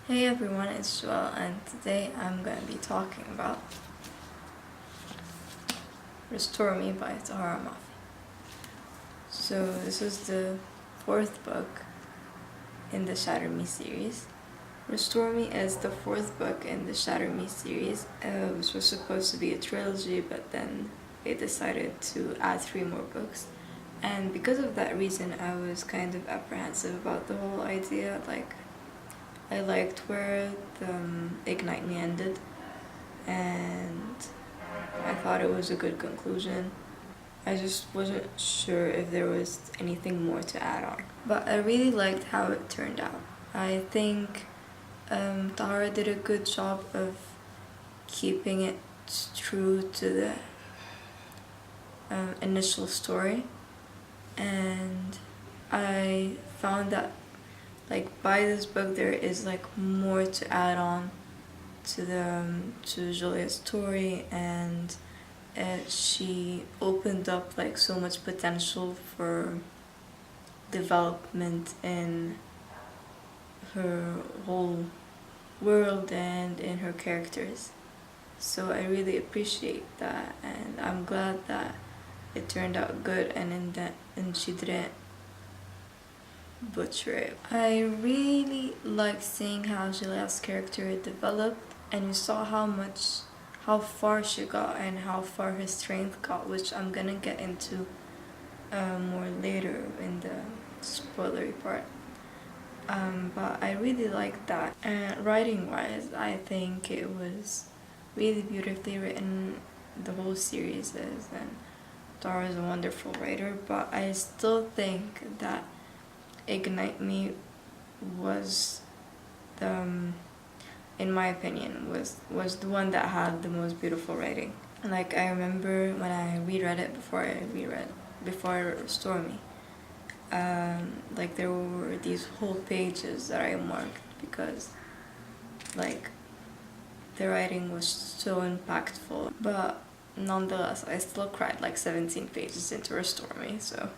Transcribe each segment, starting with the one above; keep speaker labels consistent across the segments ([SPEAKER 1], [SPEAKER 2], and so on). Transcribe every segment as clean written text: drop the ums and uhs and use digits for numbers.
[SPEAKER 1] Hey everyone, it's Joelle, and today I'm going to be talking about Restore Me by Tahereh Mafi. So this is the fourth book in the Shatter Me series. Restore Me is the fourth book in the Shatter Me series, which was supposed to be a trilogy, but then they decided to add 3 more books. And because of that reason, I was kind of apprehensive about the whole idea. I liked where the Ignite Me ended, and I thought it was a good conclusion. I just wasn't sure if there was anything more to add on. But I really liked how it turned out. I think Tahereh did a good job of keeping it true to the initial story, and I found that by this book there is more to add on to Julia's story, and she opened up so much potential for development in her whole world and in her characters. So I really appreciate that, and I'm glad that it turned out good and she didn't butcher it. I really liked seeing how Julia's character developed, and you saw how far she got and how far her strength got, which I'm gonna get into more later in the spoilery part. But I really liked that. And writing wise, I think it was really beautifully written. The whole series is, and Dara is a wonderful writer, but I still think that Ignite Me was in my opinion, was the one that had the most beautiful writing. I remember when I reread it before Restore Me, there were these whole pages that I marked because the writing was so impactful. But nonetheless, I still cried 17 pages into Restore Me, so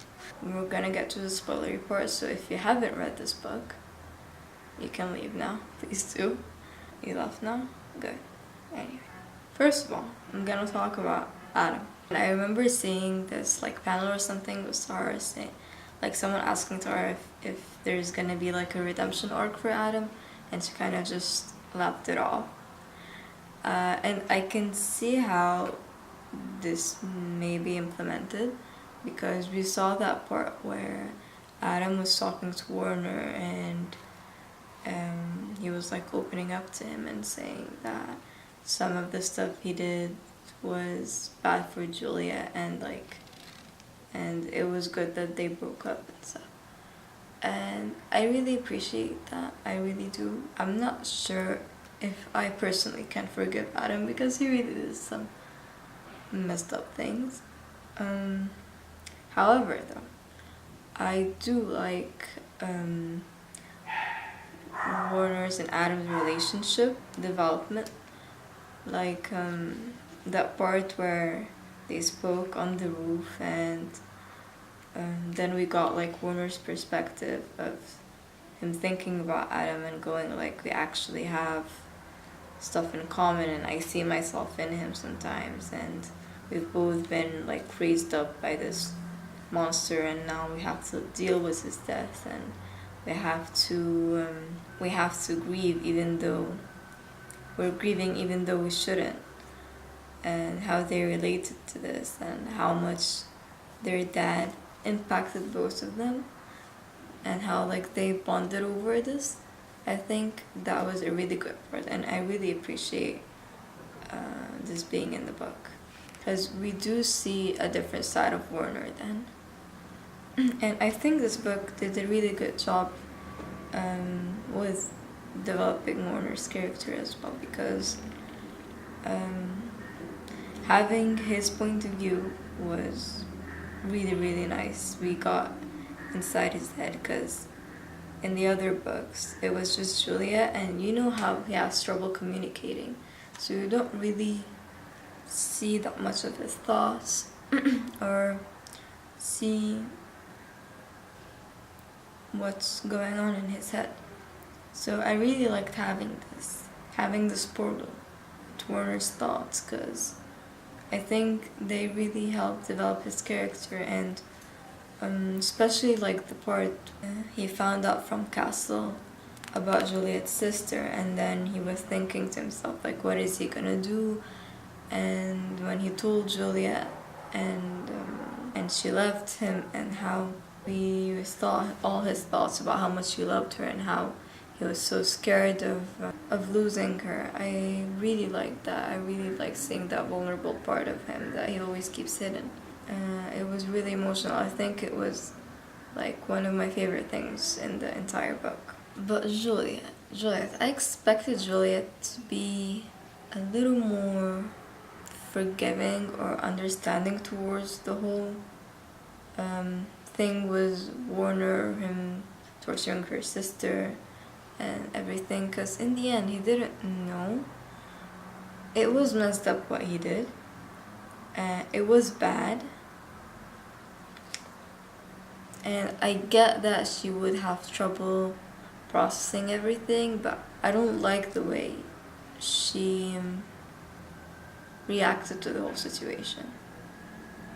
[SPEAKER 1] we're gonna get to the spoilery part. So if you haven't read this book, you can leave now. Please do. You left now? Good. Anyway, first of all, I'm gonna talk about Adam. And I remember seeing this panel or something with Tahereh saying, someone asking Tahereh if there's gonna be a redemption arc for Adam, and she kind of just laughed it off. And I can see how this may be implemented, because we saw that part where Adam was talking to Warner, and he was opening up to him and saying that some of the stuff he did was bad for Julia, and it was good that they broke up and stuff. And I really appreciate that. I really do. I'm not sure if I personally can forgive Adam, because he really did some messed up things. However, though, I do like Warner's and Adam's relationship development. That part where they spoke on the roof, and then we got Warner's perspective of him thinking about Adam and going we actually have stuff in common, and I see myself in him sometimes, and we've both been raised up by this monster, and now we have to deal with his death, and we have to grieve even though we're grieving even though we shouldn't, and how they related to this, and how much their dad impacted both of them, and how they bonded over this. I think that was a really good part, and I really appreciate this being in the book, because we do see a different side of Warner then. And I think this book did a really good job with developing Warner's character as well, because having his point of view was really, really nice. We got inside his head, because in the other books it was just Julia, and you know how he has trouble communicating, so you don't really see that much of his thoughts or see what's going on in his head. So I really liked having this portal to Warner's thoughts, because I think they really helped develop his character, and especially like the part he found out from Castle about Juliet's sister, and then he was thinking to himself like, what is he gonna do? And when he told Juliet, and she left him, and how he thought all his thoughts about how much he loved her and how he was so scared of losing her. I really liked that. I really like seeing that vulnerable part of him that he always keeps hidden. It was really emotional. I think it was like one of my favorite things in the entire book. But Juliet, I expected Juliet to be a little more forgiving or understanding towards the whole thing with Warner, him torturing her sister and everything, because in the end he didn't know. It was messed up what he did. It was bad. And I get that she would have trouble processing everything, but I don't like the way she reacted to the whole situation.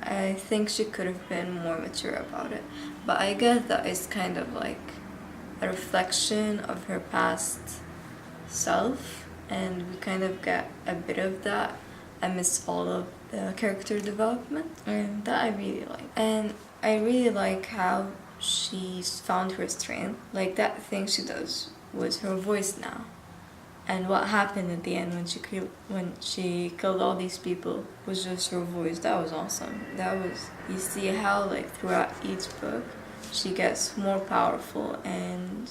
[SPEAKER 1] I think she could have been more mature about it, but I guess that is kind of like a reflection of her past self, and we kind of get a bit of that. I miss all of the character development, and that I really like. And I really like how she's found her strength, like that thing she does with her voice now. And what happened at the end when she killed all these people was just her voice. That was awesome. You see how like throughout each book she gets more powerful, and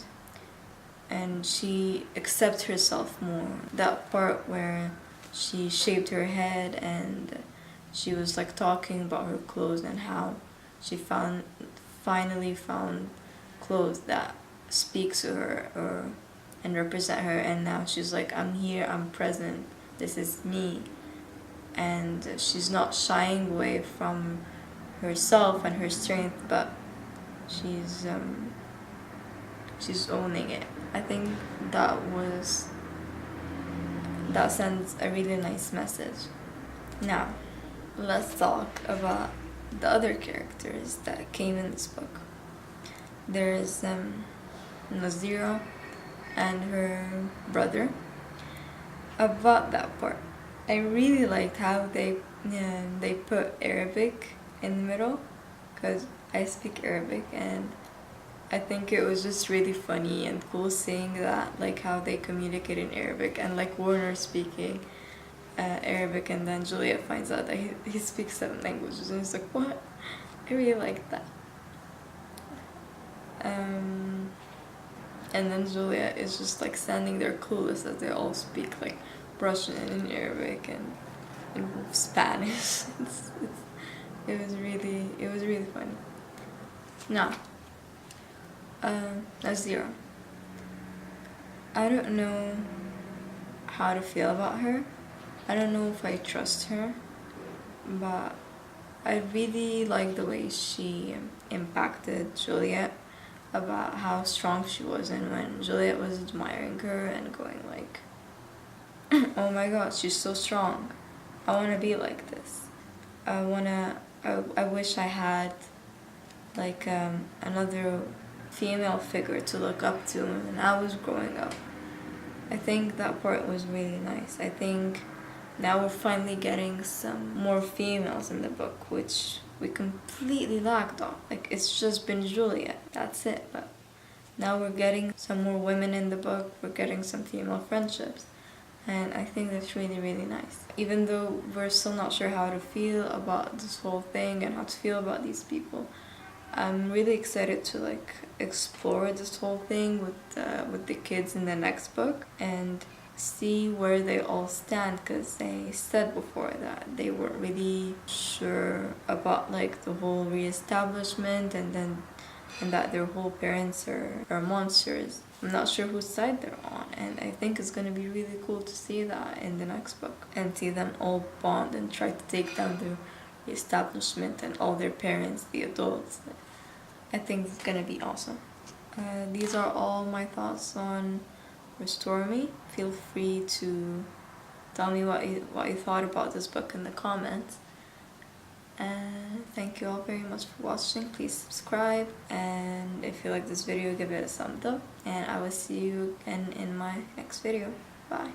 [SPEAKER 1] she accepts herself more. That part where she shaved her head and she was like talking about her clothes and how she finally found clothes that speak to her and represent her, and now she's like, I'm here, I'm present, this is me. And she's not shying away from herself and her strength, but she's owning it. I think that sends a really nice message. Now, let's talk about the other characters that came in this book. There's Nazira and her brother. About that part, I really liked how they put Arabic in the middle, because I speak Arabic, and I think it was just really funny and cool seeing that, like how they communicate in Arabic, and like Warner speaking Arabic, and then Juliet finds out that he speaks 7 languages, and it's like, what? I really liked that. And then Juliet is just like standing there clueless as they all speak like Russian and Arabic and Spanish. It was really funny. Now, Nazira. I don't know how to feel about her. I don't know if I trust her, but I really like the way she impacted Juliet, about how strong she was, and when Juliet was admiring her and going like, oh my god, she's so strong, I want to be like this, I wish I had like another female figure to look up to when I was growing up. I think that part was really nice. I think now we're finally getting some more females in the book, which we completely lacked off. Like, it's just been Juliet, that's it. But now we're getting some more women in the book, we're getting some female friendships, and I think that's really, really nice. Even though we're still not sure how to feel about this whole thing and how to feel about these people, I'm really excited to like explore this whole thing with the kids in the next book and see where they all stand, because they said before that they weren't really sure about like the whole reestablishment, and that their whole parents are monsters. I'm not sure whose side they're on, and I think it's gonna be really cool to see that in the next book and see them all bond and try to take down the establishment and all their parents, the adults. I think it's gonna be awesome. These are all my thoughts on restore me. Feel free to tell me what you thought about this book in the comments. And thank you all very much for watching. Please subscribe, and if you like this video, give it a thumbs up, and I will see you again in my next video. Bye.